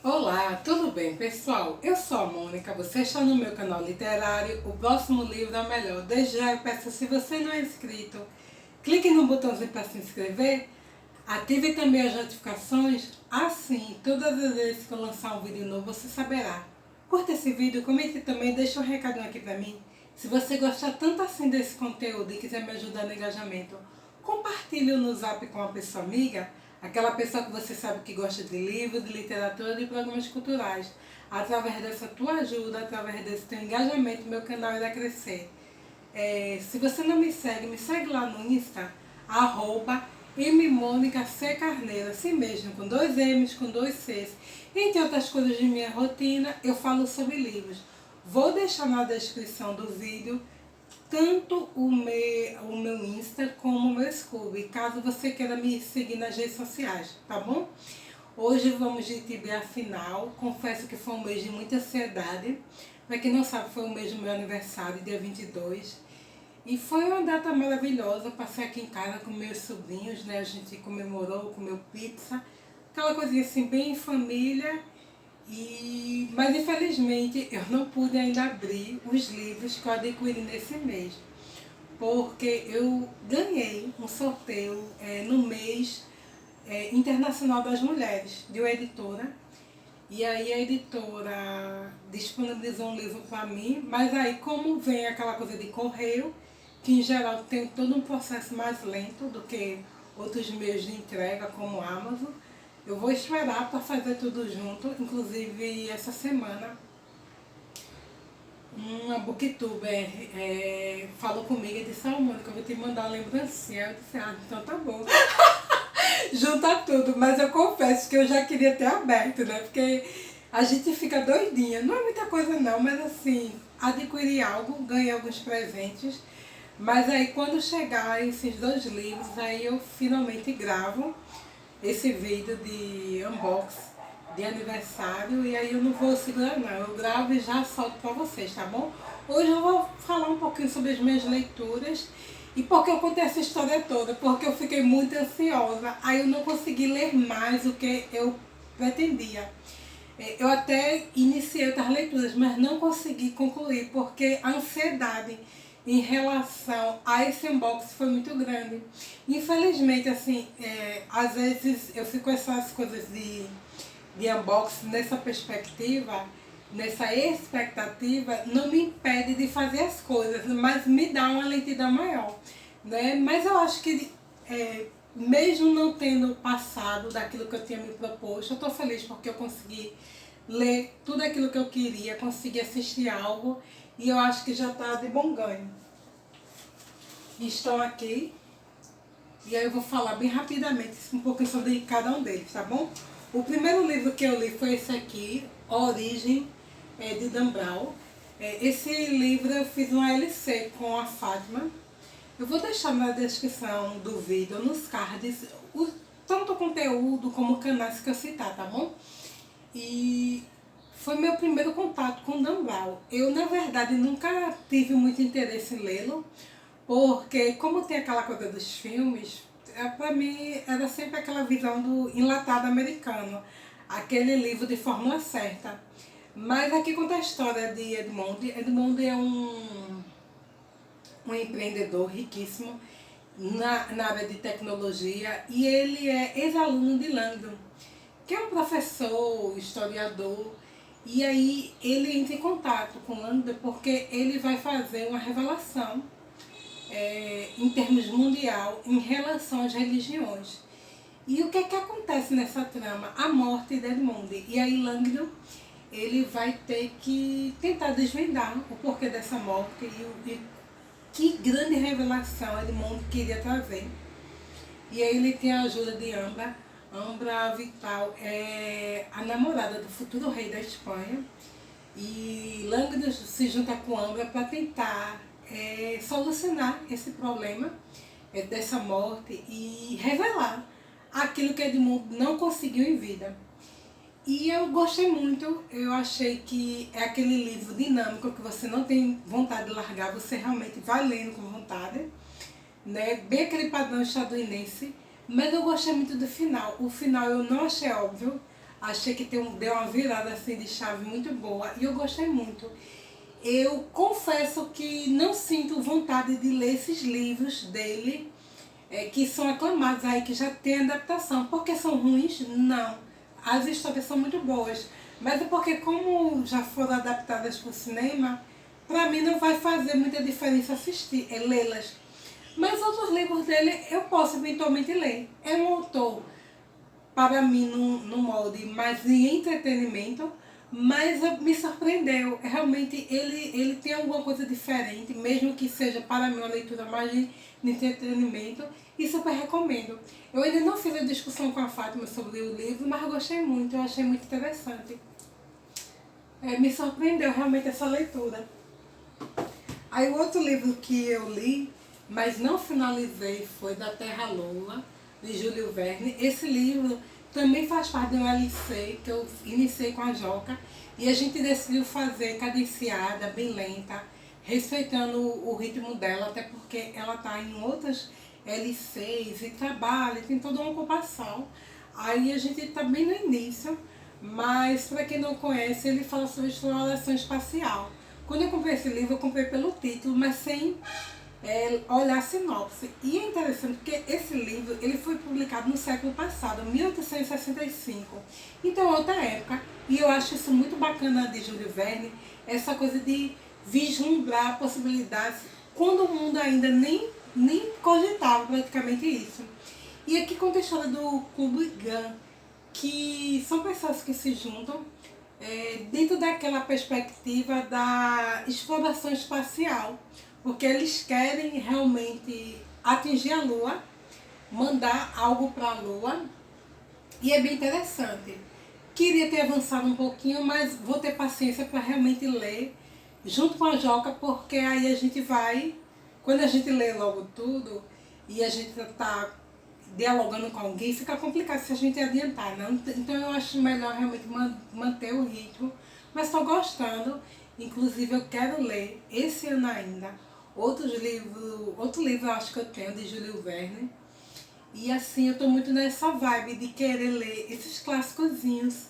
Olá, tudo bem, pessoal? Eu sou a Mônica, você está no meu canal literário. O próximo livro é o melhor. Desde já eu peço, se você não é inscrito, clique no botãozinho para se inscrever, ative também as notificações, assim, todas as vezes que eu lançar um vídeo novo, você saberá. Curta esse vídeo, comente também, deixa um recadinho aqui para mim. Se você gostar tanto assim desse conteúdo e quiser me ajudar no engajamento, compartilhe no Zap com uma pessoa amiga, aquela pessoa que você sabe que gosta de livros, de literatura e de programas culturais. Através dessa tua ajuda, através desse teu engajamento, meu canal irá crescer. Se você não me segue lá no Insta, @mmonicaccarneiro, assim mesmo, com 2 M's, com 2 C's. Entre outras coisas de minha rotina, eu falo sobre livros. Vou deixar na descrição do vídeo tanto o meu Insta como o meu Scooby, caso você queira me seguir nas redes sociais, tá bom? Hoje vamos de Tibia Final. Confesso que foi um mês de muita ansiedade. Para quem não sabe, foi o mês do meu aniversário, dia 22. E foi uma data maravilhosa. Passei aqui em casa com meus sobrinhos, né? A gente comemorou, comeu pizza. Aquela coisinha assim, bem em família. Mas infelizmente eu não pude ainda abrir os livros que eu adquiri nesse mês, porque eu ganhei um sorteio no mês Internacional das Mulheres, de uma editora, e aí a editora disponibilizou um livro para mim, mas aí como vem aquela coisa de correio, que em geral tem todo um processo mais lento do que outros meios de entrega, como o Amazon, eu vou esperar para fazer tudo junto. Inclusive essa semana uma booktuber falou comigo e disse: Mônica, eu vou te mandar uma lembrancinha. Eu disse: então tá bom. Junta tudo, mas eu confesso que eu já queria ter aberto, né? Porque a gente fica doidinha. Não é muita coisa não, mas assim, adquirir algo, ganhei alguns presentes. Mas aí quando chegar esses 2 livros, aí eu finalmente gravo esse vídeo de unboxing de aniversário, e aí eu não vou segurar não, eu gravo e já solto pra vocês, tá bom? Hoje eu vou falar um pouquinho sobre as minhas leituras e por que eu contei essa história toda, porque eu fiquei muito ansiosa, aí eu não consegui ler mais o que eu pretendia. Eu até iniciei outras leituras, mas não consegui concluir, porque a ansiedade em relação a esse unboxing foi muito grande. Infelizmente, assim, às vezes eu fico com essas coisas de unboxing nessa perspectiva, nessa expectativa, não me impede de fazer as coisas, mas me dá uma lentidão maior, né? Mas eu acho que mesmo não tendo passado daquilo que eu tinha me proposto, eu estou feliz porque eu consegui ler tudo aquilo que eu queria, consegui assistir algo e eu acho que já está de bom ganho. Estão aqui e aí eu vou falar bem rapidamente um pouquinho sobre cada um deles, tá bom? O primeiro livro que eu li foi esse aqui, A Origem, de Dan Brown. Esse livro eu fiz uma LC com a Fátima. Eu vou deixar na descrição do vídeo, nos cards, tanto o conteúdo como canais que eu citar, tá bom? E foi meu primeiro contato com Dan Brown. Eu, na verdade, nunca tive muito interesse em lê-lo, porque como tem aquela coisa dos filmes, pra mim era sempre aquela visão do enlatado americano, aquele livro de fórmula certa. Mas aqui conta a história de Edmond. Edmond é um empreendedor riquíssimo na área de tecnologia, e ele é ex-aluno de Langdon, que é um professor, historiador, e aí ele entra em contato com Langdon porque ele vai fazer uma revelação em termos mundial em relação às religiões. E o que é que acontece nessa trama? A morte de Edmond. E aí Langdon, ele vai ter que tentar desvendar o porquê dessa morte e que grande revelação Edmond queria trazer. E aí ele tem a ajuda de Ambra. Ambra Vital é a namorada do futuro rei da Espanha. E Langdon se junta com Ambra para tentar solucionar esse problema dessa morte e revelar aquilo que Edmond não conseguiu em vida. E eu gostei muito, eu achei que é aquele livro dinâmico que você não tem vontade de largar, você realmente vai lendo com vontade, né? Bem aquele padrão estadunidense, mas eu gostei muito do final. O final eu não achei óbvio, Achei que deu uma virada assim de chave muito boa e eu gostei muito. Eu confesso que não sinto vontade de ler esses livros dele, que são aclamados aí, que já tem adaptação. Porque são ruins? Não. As histórias são muito boas. Mas é porque como já foram adaptadas para o cinema, para mim não vai fazer muita diferença assistir, lê-las. Mas outros livros dele eu posso eventualmente ler. É um autor, para mim, no molde mais de entretenimento, mas me surpreendeu. Realmente ele tem alguma coisa diferente, mesmo que seja para mim uma leitura mais de entretenimento, e super recomendo. Eu ainda não fiz a discussão com a Fátima sobre o livro, mas eu gostei muito, eu achei muito interessante. Me surpreendeu realmente essa leitura. Aí o outro livro que eu li, mas não finalizei, foi Da Terra à Lua, de Júlio Verne. Esse livro também faz parte de um LC que eu iniciei com a Joca e a gente decidiu fazer cadenciada, bem lenta, respeitando o ritmo dela, até porque ela está em outras LCs e trabalha, tem toda uma ocupação. Aí a gente está bem no início, mas para quem não conhece, ele fala sobre exploração espacial. Quando eu comprei esse livro, eu comprei pelo título, mas sem olhar a sinopse. E é interessante porque esse livro ele foi publicado no século passado, 1865. Então é outra época. E eu acho isso muito bacana de Júlio Verne, essa coisa de vislumbrar possibilidades quando o mundo ainda nem cogitava praticamente isso. E aqui conta a história do Kubrigan, que são pessoas que se juntam dentro daquela perspectiva da exploração espacial, porque eles querem realmente atingir a Lua, mandar algo para a Lua, e é bem interessante. Queria ter avançado um pouquinho, mas vou ter paciência para realmente ler junto com a Joca, porque aí a gente vai, quando a gente lê logo tudo e a gente está dialogando com alguém, fica complicado se a gente adiantar, não? Então eu acho melhor realmente manter o ritmo, mas estou gostando. Inclusive eu quero ler esse ano ainda outro livro eu acho que eu tenho de Júlio Verne, e assim eu estou muito nessa vibe de querer ler esses clássicozinhos,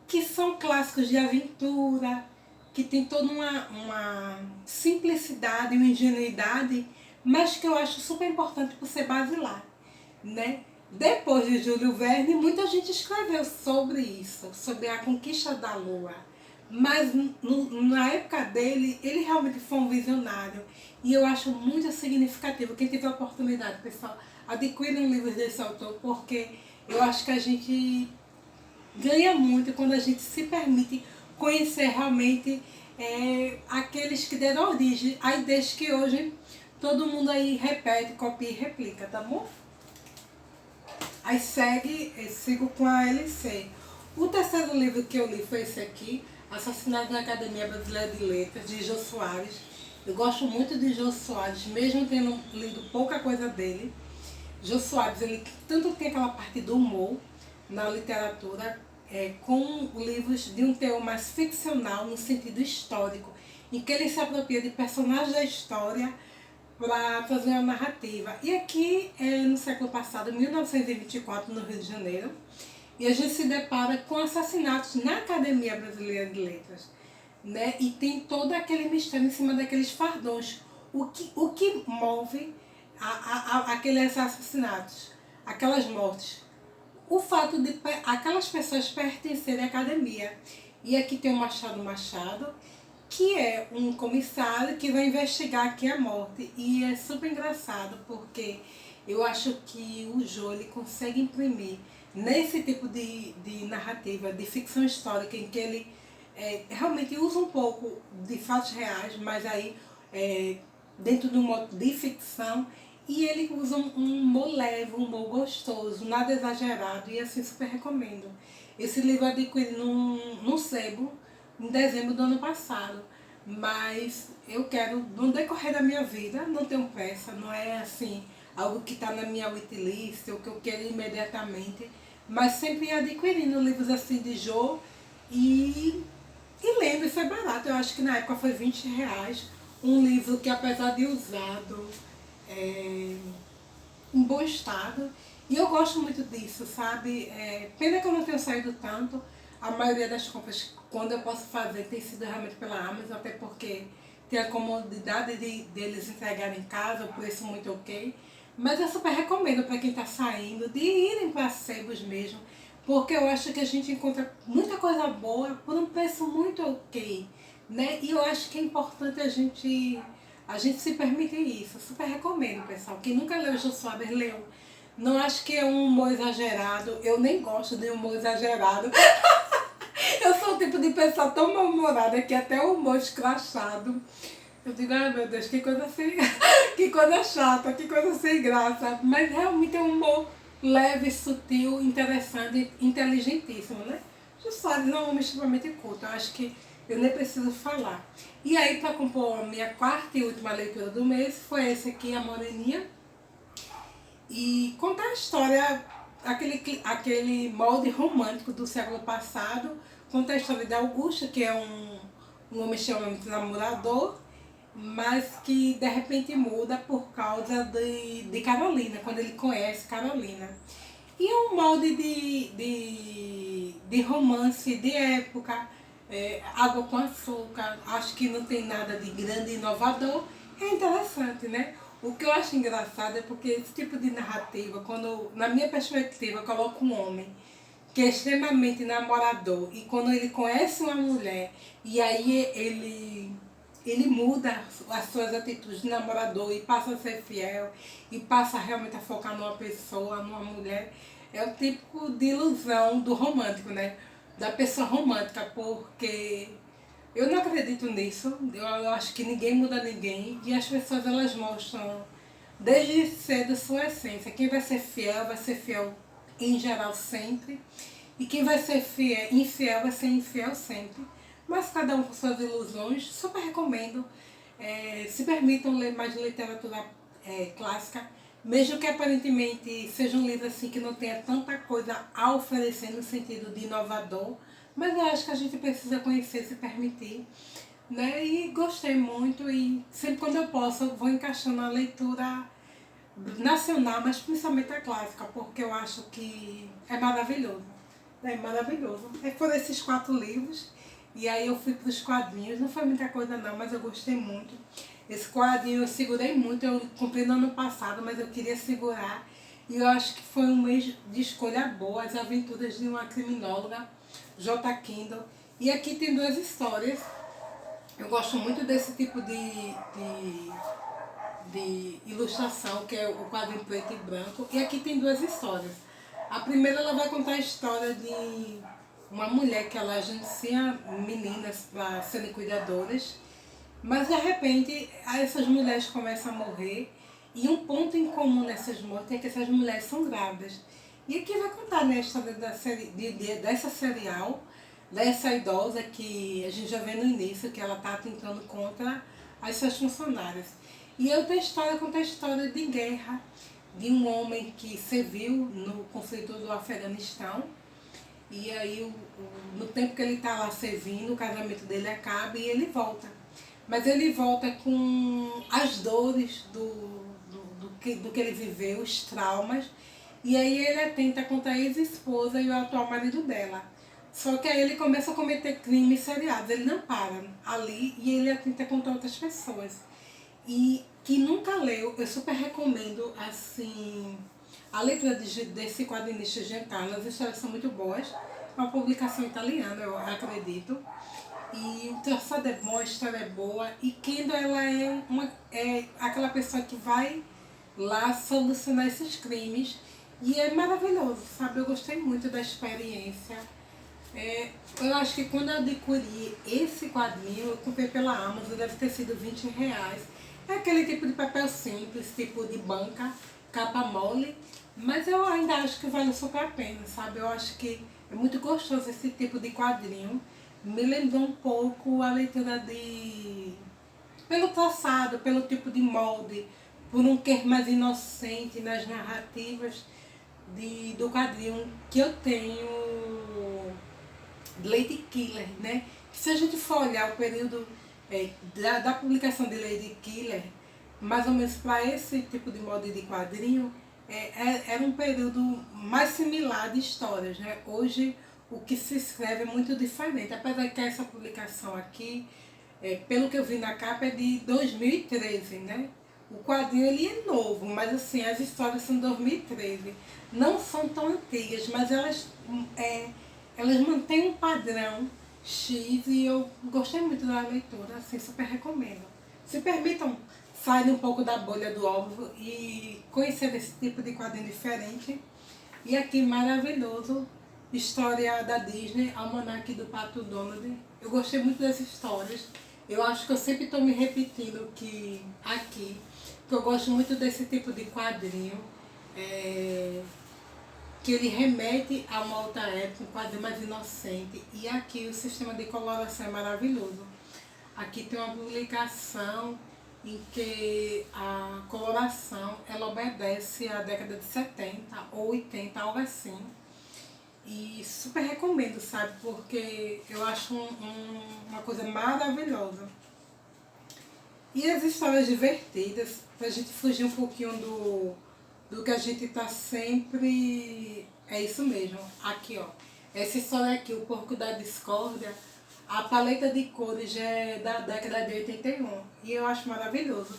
que são clássicos de aventura, que tem toda uma simplicidade e uma ingenuidade, mas que eu acho super importante por ser basilar, né? Depois de Júlio Verne, muita gente escreveu sobre isso, sobre a conquista da Lua. Mas na época dele, ele realmente foi um visionário. E eu acho muito significativo. Quem tiver a oportunidade, pessoal, adquiram livros desse autor, porque eu acho que a gente ganha muito quando a gente se permite conhecer realmente aqueles que deram origem a ideias que hoje todo mundo aí repete, copia e replica, tá bom? Aí sigo com a LC. O terceiro livro que eu li foi esse aqui, Assassinato na Academia Brasileira de Letras, de Jô Soares. Eu gosto muito de Jô Soares, mesmo tendo lido pouca coisa dele. Jô Soares, ele tanto tem aquela parte do humor na literatura, com livros de um teor mais ficcional, no sentido histórico, em que ele se apropria de personagens da história para fazer uma narrativa. E aqui, no século passado, 1924, no Rio de Janeiro, e a gente se depara com assassinatos na Academia Brasileira de Letras, né? E tem todo aquele mistério em cima daqueles fardões. O que move aqueles assassinatos, aquelas mortes? O fato de aquelas pessoas pertencerem à academia. E aqui tem o Machado, que é um comissário que vai investigar aqui a morte. E é super engraçado, porque eu acho que o Jô ele consegue imprimir nesse tipo de narrativa, de ficção histórica, em que ele realmente usa um pouco de fatos reais, mas aí dentro de um modo de ficção, e ele usa um humor leve, um humor gostoso, nada exagerado, e assim super recomendo. Esse livro eu adquiri num sebo em dezembro do ano passado, mas eu quero, no decorrer da minha vida, não tenho pressa, não é assim algo que está na minha wishlist ou que eu quero imediatamente, mas sempre adquirindo livros assim de Jô e lendo, e foi barato. Eu acho que na época foi R$20. Um livro que, apesar de usado, em bom estado, E eu gosto muito disso, sabe? Pena que eu não tenho saído tanto. A maioria das compras, quando eu posso fazer, tem sido realmente pela Amazon, até porque tem a comodidade deles entregarem em casa, o preço muito ok. Mas eu super recomendo para quem está saindo de irem para sebos mesmo, porque eu acho que a gente encontra muita coisa boa por um preço muito ok, né? E eu acho que é importante a gente se permitir isso. Eu super recomendo, pessoal. Quem nunca leu Jô Soares, leu. Não acho que é um humor exagerado. Eu nem gosto de humor exagerado. Eu sou o tipo de pessoa tão mal-humorada que até o humor escrachado. Eu digo, ai meu Deus, que coisa sem... que coisa chata, que coisa sem graça. Mas realmente é um humor leve, sutil, interessante, inteligentíssimo, né? Jô Soares é um homem extremamente culto. Eu acho que eu nem preciso falar. E aí, para compor a minha quarta e última leitura do mês, foi esse aqui, A Moreninha. E contar a história, aquele molde romântico do século passado, conta a história de Augusto, que é um homem extremamente namorador, mas que de repente muda por causa de Carolina, quando ele conhece Carolina. E é um molde de romance de época, água com açúcar, acho que não tem nada de grande e inovador, é interessante, né? O que eu acho engraçado é porque esse tipo de narrativa, quando, na minha perspectiva, eu coloco um homem que é extremamente namorador e quando ele conhece uma mulher e aí ele muda as suas atitudes de namorador e passa a ser fiel e passa realmente a focar numa pessoa, numa mulher, é o tipo de ilusão do romântico, né? Da pessoa romântica, porque eu não acredito nisso. Eu acho que ninguém muda ninguém e as pessoas elas mostram desde cedo sua essência. Quem vai ser fiel em geral sempre. E quem vai ser fiel, infiel vai ser infiel sempre. Mas cada um com suas ilusões. Super recomendo. Se permitam ler mais literatura clássica. Mesmo que aparentemente seja um livro assim que não tenha tanta coisa a oferecer no sentido de inovador. Mas eu acho que a gente precisa conhecer, se permitir. Né? E gostei muito e sempre quando eu posso eu vou encaixando a leitura nacional, mas principalmente a clássica, porque eu acho que é maravilhoso. É maravilhoso. Foram esses 4 livros e aí eu fui para os quadrinhos. Não foi muita coisa não, mas eu gostei muito. Esse quadrinho eu segurei muito, eu comprei no ano passado, mas eu queria segurar. E eu acho que foi um mês de escolha boa, As Aventuras de uma Criminóloga, J. Kindle. E aqui tem 2 histórias. Eu gosto muito desse tipo de ilustração, que é o quadrinho preto e branco. E aqui tem 2 histórias. A primeira ela vai contar a história de uma mulher que ela agencia meninas para serem cuidadoras, mas de repente essas mulheres começam a morrer e um ponto em comum nessas mortes é que essas mulheres são grávidas. E aqui vai contar, né, a história dessa serial, dessa idosa que a gente já vê no início que ela está tentando contra as suas funcionárias. E outra história conta a história de guerra de um homem que serviu no conflito do Afeganistão. E aí, no tempo que ele está lá servindo, o casamento dele acaba e ele volta. Mas ele volta com as dores do que ele viveu, os traumas. E aí ele atenta contra a ex-esposa e o atual marido dela. Só que aí ele começa a cometer crimes seriados. Ele não para ali e ele atenta contra outras pessoas. E que nunca leu, eu super recomendo assim, a leitura desse quadrinista Giancarlo. As histórias são muito boas. É uma publicação italiana, eu acredito. E o traçado é bom, a história é boa. E Kendall, ela é aquela pessoa que vai lá solucionar esses crimes. E é maravilhoso, sabe? Eu gostei muito da experiência. Eu acho que quando eu adquiri esse quadrinho, eu comprei pela Amazon, deve ter sido R$ 20. É aquele tipo de papel simples, tipo de banca, capa mole, mas eu ainda acho que vale super a pena, sabe? Eu acho que é muito gostoso esse tipo de quadrinho. Me lembrou um pouco a leitura pelo traçado, pelo tipo de molde, por um quer mais inocente nas narrativas do quadrinho que eu tenho, Lady Killer, né? Se a gente for olhar o período da publicação de Lady Killer, mais ou menos para esse tipo de molde de quadrinho, era um período mais similar de histórias, né? Hoje o que se escreve é muito diferente, apesar que essa publicação aqui, pelo que eu vi na capa, é de 2013, né? O quadrinho ele é novo, mas assim, as histórias são de 2013. Não são tão antigas, mas elas mantêm um padrão X e eu gostei muito da leitura, assim, super recomendo. Se permitam sair um pouco da bolha do óbvio e conhecer esse tipo de quadrinho diferente. E aqui, maravilhoso, história da Disney, Almanaque do Pato Donald. Eu gostei muito dessas histórias. Eu acho que eu sempre estou me repetindo que eu gosto muito desse tipo de quadrinho. Que ele remete a uma outra época, um quadrinho mais inocente. E aqui o sistema de coloração é maravilhoso. Aqui tem uma publicação em que a coloração ela obedece à década de 70 ou 80, algo assim. E super recomendo, sabe? Porque eu acho uma coisa maravilhosa. E as histórias divertidas, pra gente fugir um pouquinho do que a gente tá sempre... É isso mesmo. Aqui, ó. Essa história aqui, O Porco da Discórdia, a paleta de cores já é da década de 81. E eu acho maravilhoso.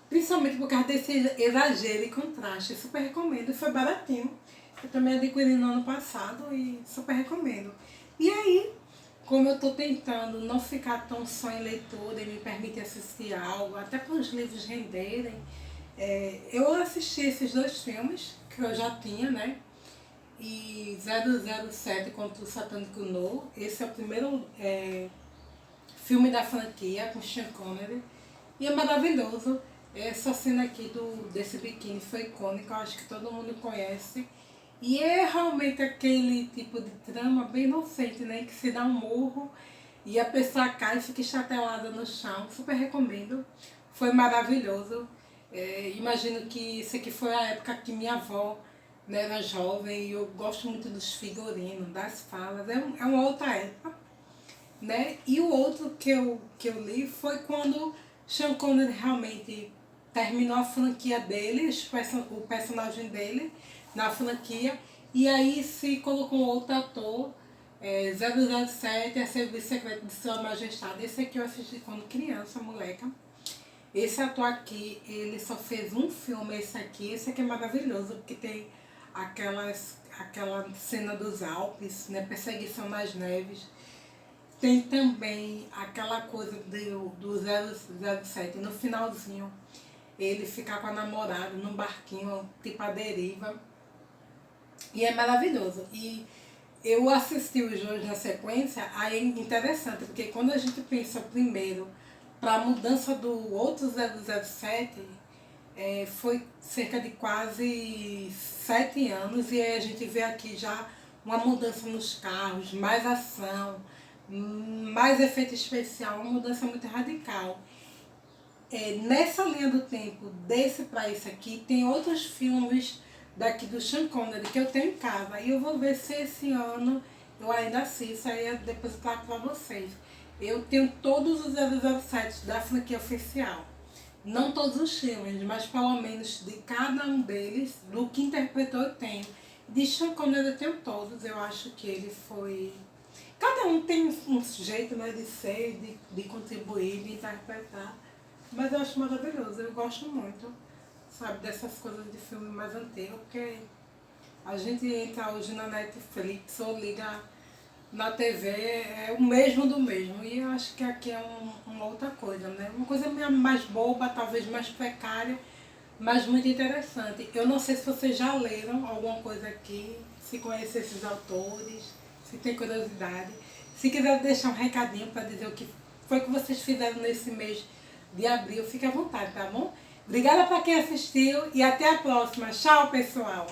Principalmente por causa desse exagero e contraste. Super recomendo. Foi baratinho. Eu também adquiri no ano passado e super recomendo. E aí, como eu estou tentando não ficar tão só em leitura e me permitir assistir algo, até para os livros renderem, eu assisti esses 2 filmes que eu já tinha, né? E 007 contra o Satânico No. Esse é o primeiro filme da franquia com Sean Connery. E é maravilhoso. Essa cena aqui desse biquíni foi icônica, eu acho que todo mundo conhece. E é realmente aquele tipo de trama bem inocente, né? Que se dá um murro e a pessoa cai e fica estatelada no chão. Super recomendo. Foi maravilhoso. Imagino que isso aqui foi a época que minha avó, né, era jovem e eu gosto muito dos figurinos, das falas. É uma outra época, né? E o outro que eu li foi quando Sean Connery realmente terminou a franquia dele, o personagem dele na franquia, e aí se colocou um outro ator, 007, a Serviço Secreto de Sua Majestade. Esse aqui eu assisti quando criança, moleca. Esse ator aqui, ele só fez um filme, esse aqui é maravilhoso, porque tem aquela cena dos Alpes, né, perseguição nas neves. Tem também aquela coisa do 007, no finalzinho, ele ficar com a namorada num barquinho, tipo a deriva. E é maravilhoso. E eu assisti os dois na sequência, aí é interessante, porque quando a gente pensa primeiro para a mudança do outro 007, foi cerca de quase 7 anos, e aí a gente vê aqui já uma mudança nos carros, mais ação, mais efeito especial, uma mudança muito radical. Nessa linha do tempo, desse para esse aqui, tem outros filmes daqui do Sean Connery que eu tenho em casa. E eu vou ver se esse ano eu ainda assisto, aí depois eu trago para vocês. Eu tenho todos os 007 da franquia oficial. Não todos os filmes, mas pelo menos de cada um deles, do que interpretou eu tenho. De Sean Connery eu tenho todos, eu acho que ele foi... Cada um tem um jeito, né, de ser, de contribuir, de interpretar. Mas eu acho maravilhoso, eu gosto muito, sabe, dessas coisas de filme mais antigo, porque a gente entra hoje na Netflix ou liga na TV, é o mesmo do mesmo. E eu acho que aqui é uma outra coisa, né? Uma coisa mais boba, talvez mais precária, mas muito interessante. Eu não sei se vocês já leram alguma coisa aqui, se conhecem esses autores, se tem curiosidade. Se quiser deixar um recadinho para dizer o que foi que vocês fizeram nesse mês de abril, fique à vontade, tá bom? Obrigada para quem assistiu e até a próxima. Tchau, pessoal!